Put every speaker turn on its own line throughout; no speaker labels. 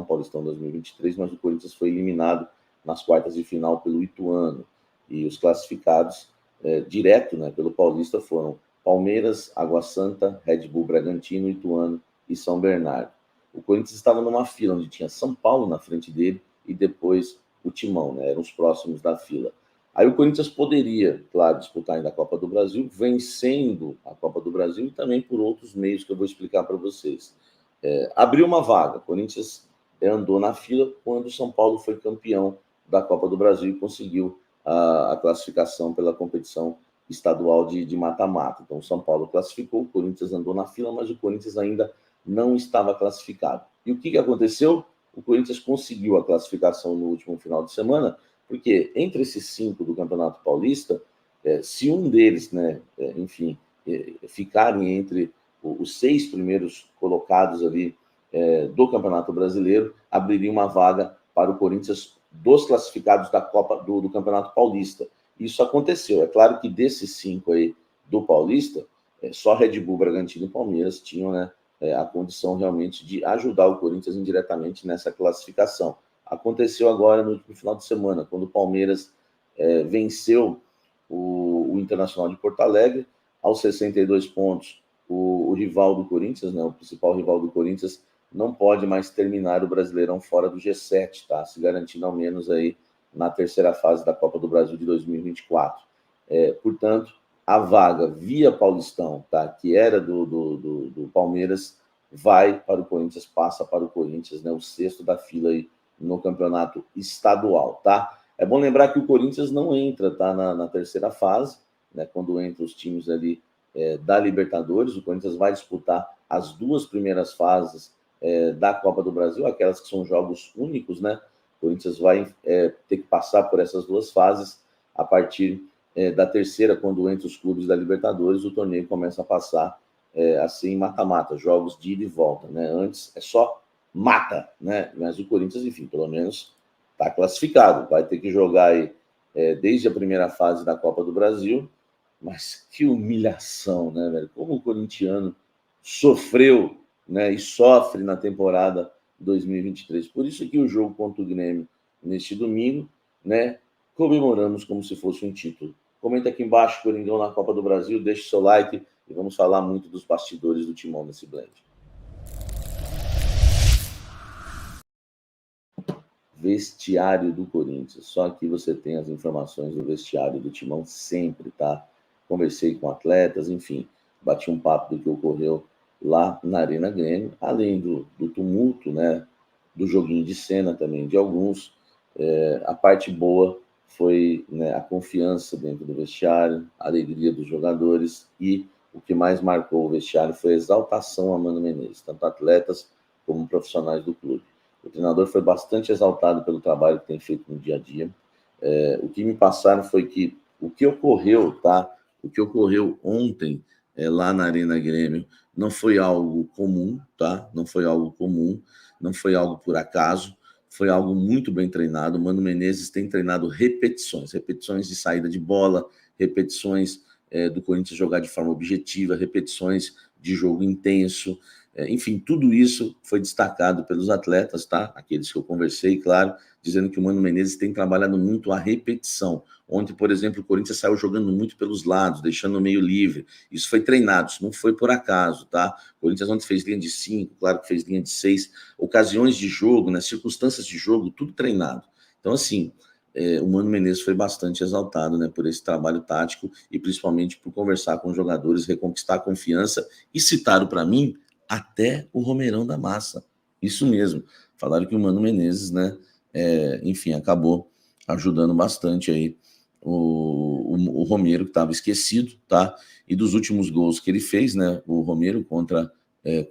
Paulistão 2023, mas o Corinthians foi eliminado nas quartas de final pelo Ituano. E os classificados direto, né, pelo Paulista foram Palmeiras, Água Santa, Red Bull Bragantino, Ituano e São Bernardo. O Corinthians estava numa fila onde tinha São Paulo na frente dele e depois o Timão, né, eram os próximos da fila. Aí o Corinthians poderia, claro, disputar ainda a Copa do Brasil, vencendo a Copa do Brasil e também por outros meios que eu vou explicar para vocês. Abriu uma vaga, o Corinthians andou na fila quando o São Paulo foi campeão da Copa do Brasil e conseguiu a classificação pela competição estadual de mata-mata. Então o São Paulo classificou, o Corinthians andou na fila, mas o Corinthians ainda não estava classificado. E o que aconteceu? O Corinthians conseguiu a classificação no último final de semana, porque entre esses 5 do Campeonato Paulista, se um deles, né, enfim, ficarem entre os 6 primeiros colocados ali do Campeonato Brasileiro, abriria uma vaga para o Corinthians dos classificados da Copa do Campeonato Paulista. Isso aconteceu. É claro que desses 5 aí do Paulista, só Red Bull, Bragantino e Palmeiras tinham, né, a condição realmente de ajudar o Corinthians indiretamente nessa classificação. Aconteceu agora no último final de semana, quando o Palmeiras venceu o Internacional de Porto Alegre, aos 62 pontos, o rival do Corinthians, né, o principal rival do Corinthians, não pode mais terminar o Brasileirão fora do G7, tá? Se garantindo ao menos aí na terceira fase da Copa do Brasil de 2024. Portanto, a vaga via Paulistão, tá, que era do Palmeiras, vai para o Corinthians, passa para o Corinthians, né, o 6º da fila aí no campeonato estadual, tá? É bom lembrar que o Corinthians não entra, tá, na terceira fase, né, quando entra os times ali da Libertadores. O Corinthians vai disputar as 2 primeiras fases da Copa do Brasil, aquelas que são jogos únicos, né? O Corinthians vai ter que passar por essas 2 fases. A partir da terceira, quando entra os clubes da Libertadores, o torneio começa a passar assim, mata-mata, jogos de ida e volta, né? Antes é só mata, né? Mas o Corinthians, enfim, pelo menos está classificado, vai ter que jogar aí desde a primeira fase da Copa do Brasil. Mas que humilhação, né, velho? Como o corintiano sofreu, né, e sofre na temporada 2023. Por isso que o jogo contra o Grêmio neste domingo, né, comemoramos como se fosse um título. Comenta aqui embaixo, Coringão na Copa do Brasil, deixe seu like e vamos falar muito dos bastidores do Timão nesse blend. Vestiário do Corinthians. Só aqui você tem as informações do vestiário do Timão sempre, tá? Conversei com atletas, enfim, bati um papo do que ocorreu lá na Arena Grêmio, além do tumulto, né, do joguinho de cena também de alguns. A parte boa foi, né, a confiança dentro do vestiário, a alegria dos jogadores, e o que mais marcou o vestiário foi a exaltação a Mano Menezes, tanto atletas como profissionais do clube. O treinador foi bastante exaltado pelo trabalho que tem feito no dia a dia. O que me passaram foi que o que ocorreu, tá? O que ocorreu ontem lá na Arena Grêmio não foi algo comum, tá? Não foi algo comum, não foi algo por acaso, foi algo muito bem treinado. O Mano Menezes tem treinado repetições de saída de bola, repetições do Corinthians jogar de forma objetiva, repetições de jogo intenso. Enfim, tudo isso foi destacado pelos atletas, tá? Aqueles que eu conversei, claro, dizendo que o Mano Menezes tem trabalhado muito a repetição. Ontem, por exemplo, o Corinthians saiu jogando muito pelos lados, deixando o meio livre. Isso foi treinado, isso não foi por acaso, tá? O Corinthians ontem fez linha de 5, claro que fez linha de 6, ocasiões de jogo, né, circunstâncias de jogo, tudo treinado. Então, assim, o Mano Menezes foi bastante exaltado, né, por esse trabalho tático e principalmente por conversar com os jogadores, reconquistar a confiança, e citaram para mim até o Romeirão da Massa. Isso mesmo. Falaram que o Mano Menezes, né, enfim, acabou ajudando bastante aí o Romero, que estava esquecido, tá? E dos últimos gols que ele fez, né, o Romero contra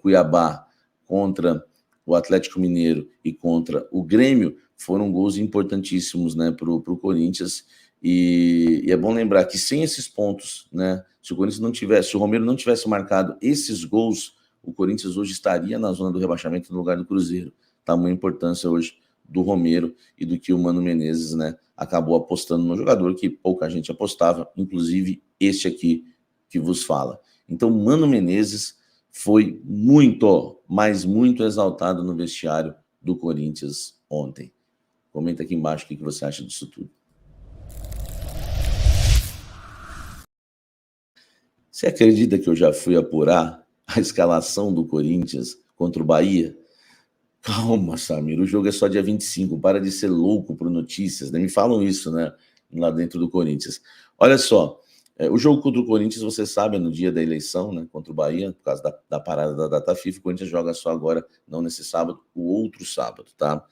Cuiabá, contra o Atlético Mineiro e contra o Grêmio, foram gols importantíssimos, né, para o Corinthians. E é bom lembrar que sem esses pontos, né, se o Romero não tivesse marcado esses gols, o Corinthians hoje estaria na zona do rebaixamento no lugar do Cruzeiro. Tamanha importância hoje do Romero e do que o Mano Menezes, né, acabou apostando no jogador que pouca gente apostava, inclusive este aqui que vos fala. Então, Mano Menezes foi muito, mas muito exaltado no vestiário do Corinthians ontem. Comenta aqui embaixo o que você acha disso tudo. Você acredita que eu já fui apurar a escalação do Corinthians contra o Bahia? Calma, Samir, o jogo é só dia 25, para de ser louco por notícias, né? Me falam isso, né, lá dentro do Corinthians. Olha só, o jogo contra o Corinthians, você sabe, é no dia da eleição, né, contra o Bahia, por causa da parada da data FIFA, o Corinthians joga só agora, não nesse sábado, o outro sábado, tá?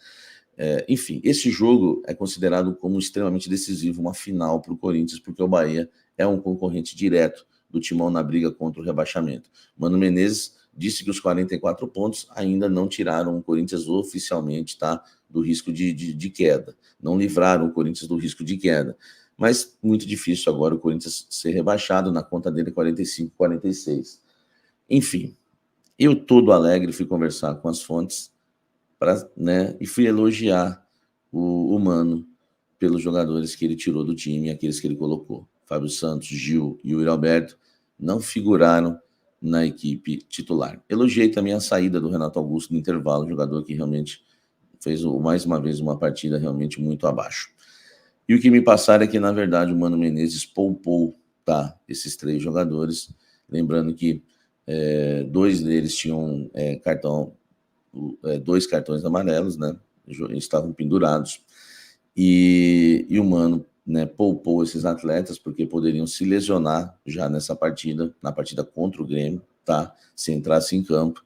Enfim, esse jogo é considerado como extremamente decisivo, uma final para o Corinthians, porque o Bahia é um concorrente direto do Timão na briga contra o rebaixamento. Mano Menezes disse que os 44 pontos ainda não tiraram o Corinthians oficialmente, tá, do risco de queda. Não livraram o Corinthians do risco de queda. Mas muito difícil agora o Corinthians ser rebaixado, na conta dele 45, 46. Enfim, eu todo alegre fui conversar com as fontes, né, e fui elogiar o Mano pelos jogadores que ele tirou do time e aqueles que ele colocou. Fábio Santos, Gil e Yuri Alberto não figuraram na equipe titular. Elogiei também a saída do Renato Augusto no intervalo, jogador que realmente fez mais uma vez uma partida realmente muito abaixo. E o que me passaram é que, na verdade, o Mano Menezes poupou, tá, esses 3 jogadores, lembrando que 2 deles tinham cartão 2 cartões amarelos, né? Estavam pendurados. E o Mano, né, poupou esses atletas porque poderiam se lesionar já nessa partida, na partida contra o Grêmio, tá? Se entrasse em campo.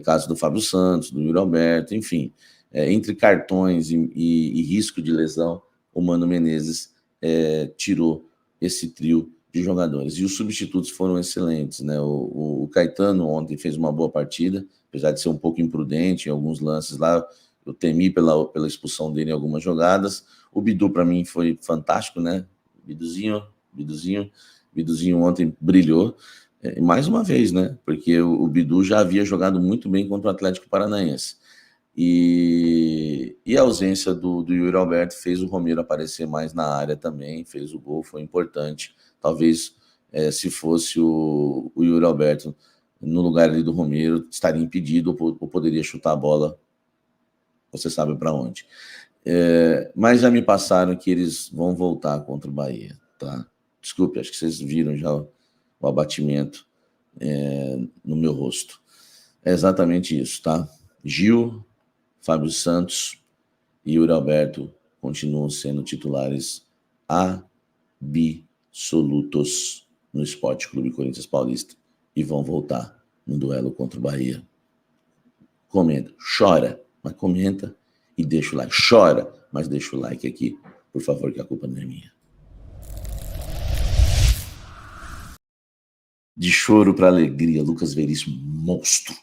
Caso do Fábio Santos, do Yuri Alberto, enfim. Entre cartões e risco de lesão, o Mano Menezes tirou esse trio de jogadores. E os substitutos foram excelentes, né? O Caetano ontem fez uma boa partida, apesar de ser um pouco imprudente em alguns lances lá, eu temi pela expulsão dele em algumas jogadas. O Bidu, para mim, foi fantástico, né? Biduzinho ontem brilhou, mais uma vez, né? Porque o Bidu já havia jogado muito bem contra o Atlético Paranaense. E a ausência do Yuri Alberto fez o Romero aparecer mais na área também, fez o gol, foi importante. Talvez se fosse o Yuri Alberto no lugar ali do Romero, estaria impedido ou poderia chutar a bola, você sabe para onde. Mas já me passaram que eles vão voltar contra o Bahia, tá? Desculpe, acho que vocês viram já o abatimento no meu rosto. É exatamente isso, tá? Gil, Fábio Santos e Yuri Alberto continuam sendo titulares absolutos no Esporte Clube Corinthians Paulista e vão voltar no duelo contra o Bahia. Comenta, chora, mas comenta e deixa o like. Chora, mas deixa o like aqui, por favor, que a culpa não é minha. De choro para alegria, Lucas Veríssimo, monstro.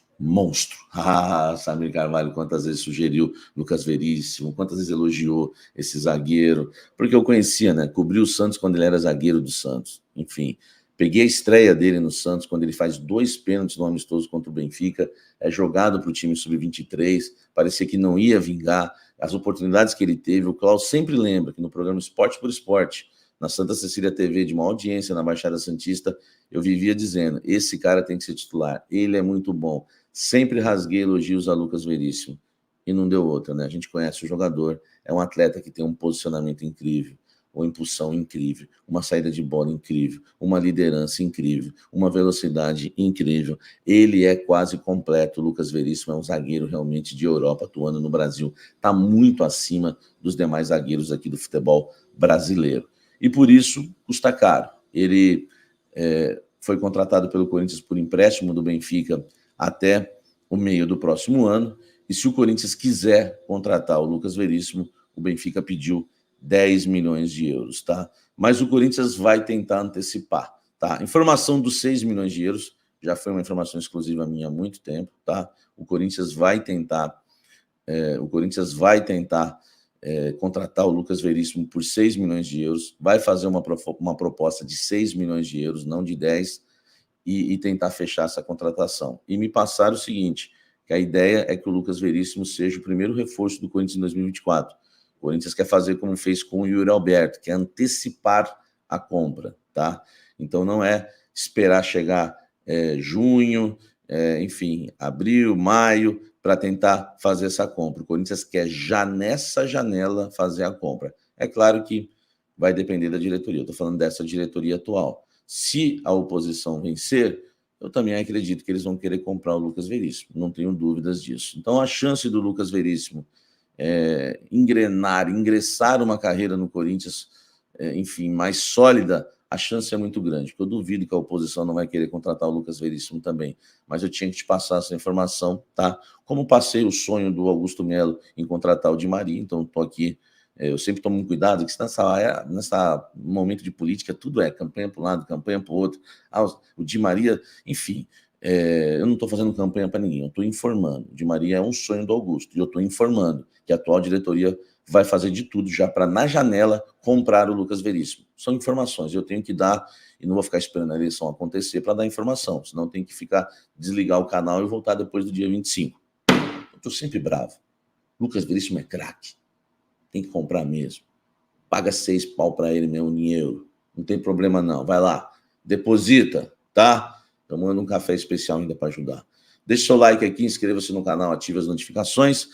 Samir Carvalho, quantas vezes sugeriu Lucas Veríssimo, quantas vezes elogiou esse zagueiro, porque eu conhecia, né? Cobri o Santos quando ele era zagueiro do Santos. Enfim, peguei a estreia dele no Santos, quando ele faz 2 pênaltis no amistoso contra o Benfica, é jogado para o time sub-23, parecia que não ia vingar, as oportunidades que ele teve. O Klaus sempre lembra que no programa Esporte por Esporte, na Santa Cecília TV, de uma audiência na Baixada Santista, eu vivia dizendo, esse cara tem que ser titular, ele é muito bom. Sempre rasguei elogios a Lucas Veríssimo e não deu outra, né? A gente conhece o jogador, é um atleta que tem um posicionamento incrível, uma impulsão incrível, uma saída de bola incrível, uma liderança incrível, uma velocidade incrível. Ele é quase completo. O Lucas Veríssimo é um zagueiro realmente de Europa, atuando no Brasil. Está muito acima dos demais zagueiros aqui do futebol brasileiro. E por isso custa caro. Ele foi contratado pelo Corinthians por empréstimo do Benfica até o meio do próximo ano. E se o Corinthians quiser contratar o Lucas Veríssimo, o Benfica pediu 10 milhões de euros, tá? Mas o Corinthians vai tentar antecipar, tá? Informação dos 6 milhões de euros já foi uma informação exclusiva minha há muito tempo, tá? O Corinthians vai tentar contratar o Lucas Veríssimo por 6 milhões de euros, vai fazer uma proposta de 6 milhões de euros, não de 10, e tentar fechar essa contratação. E me passaram o seguinte, que a ideia é que o Lucas Veríssimo seja o primeiro reforço do Corinthians em 2024. O Corinthians quer fazer como fez com o Yuri Alberto, que é antecipar a compra, tá? Então não é esperar chegar junho, enfim, abril, maio, para tentar fazer essa compra. O Corinthians quer já nessa janela fazer a compra. É claro que vai depender da diretoria. Eu estou falando dessa diretoria atual. Se a oposição vencer, eu também acredito que eles vão querer comprar o Lucas Veríssimo. Não tenho dúvidas disso. Então, a chance do Lucas Veríssimo ingressar uma carreira no Corinthians, enfim, mais sólida, a chance é muito grande, porque eu duvido que a oposição não vai querer contratar o Lucas Veríssimo também. Mas eu tinha que te passar essa informação, tá? Como passei o sonho do Augusto Melo em contratar o Di Maria, então estou aqui. Eu sempre tomo cuidado, que nessa momento de política tudo é campanha para um lado, campanha para o outro. O Di Maria, enfim, eu não estou fazendo campanha para ninguém, eu estou informando. O Di Maria é um sonho do Augusto, e eu estou informando que a atual diretoria vai fazer de tudo já para, na janela, comprar o Lucas Veríssimo. São informações, eu tenho que dar, e não vou ficar esperando a eleição acontecer para dar informação, senão tem que desligar o canal e voltar depois do dia 25. Eu estou sempre bravo. Lucas Veríssimo é craque. Tem que comprar mesmo. Paga 6 pau para ele mesmo em euro. Não tem problema não. Vai lá. Deposita, tá? Eu mando um café especial ainda para ajudar. Deixa seu like aqui, inscreva-se no canal, ative as notificações.